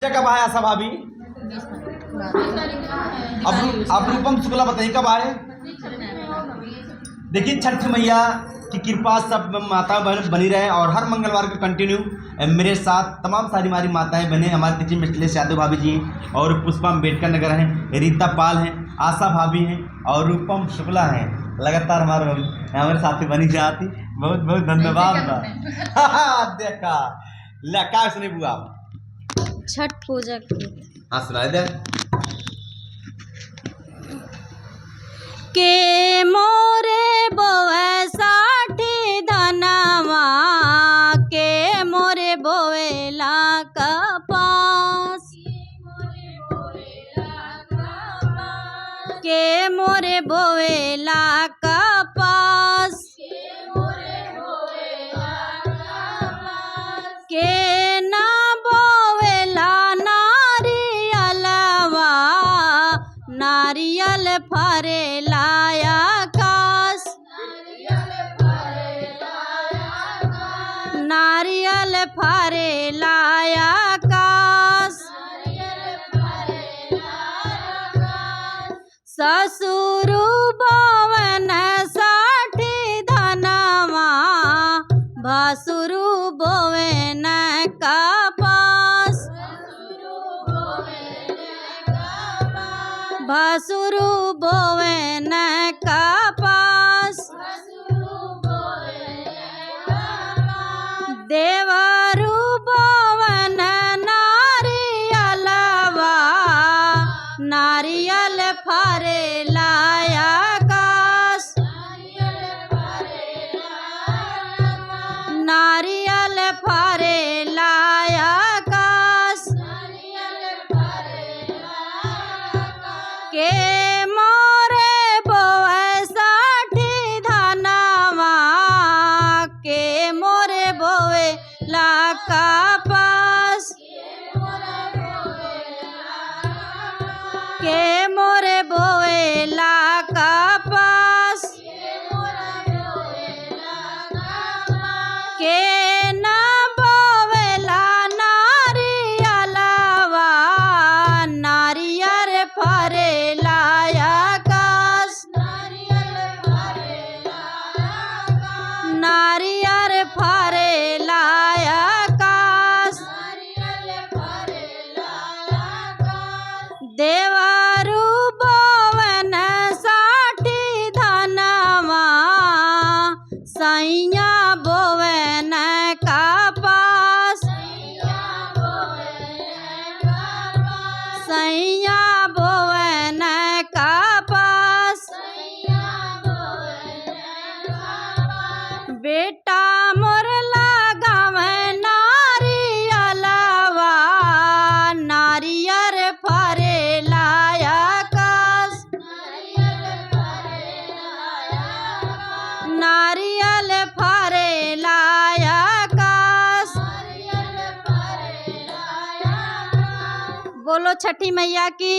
कब आया ऐसा भाभी? अब रूपम शुक्ला बताइए कब आए? देखिए छठ मैया की कृपा सब माता बहन बनी रहे और हर मंगलवार को कंटिन्यू मेरे साथ तमाम सारी हमारी माताएं बहनें हमारे तेजी मिथिलेश यादव भाभी जी और पुष्पा अम्बेडकर नगर हैं, रीता पाल हैं, आशा भाभी हैं और रूपम शुक्ला हैं। लगातार हमारे साथी बनी जाती। बहुत बहुत धन्यवाद। देखा लका सुनी बुआ छठ पूजा की। हाँ सुनाए दे। के मोरे बोवे साठी धनवा के मोरे बोवेला कपास के मोरे बोवेला कपास के ना बोवेला नारियलवा नारियल फरेला आकाश नारियल फरेला आकाश ससुर बोवन साठी धनवा भासुरु बोवन कपास भासुरु बोवन कपास देवरु बोवन नारियलवा नारियल फरेला आकाश नारियल फरेला आकाश के मोरे बोवे साठी धनवा के मोरे बोवे ला कपास के मोरे बोवे ला कपास के ना बोवेला नारियलवा नारियल फरेला आकाश नारियल फरेला आकाश देवरु बोवन साठी धनवा सैया बोवन कपास सैया बोवन कपास बेटा मोर लगावे नारियलवा नारियल फरेला आकाश नारियल फरेला आकाश। बोलो छठी मैया की।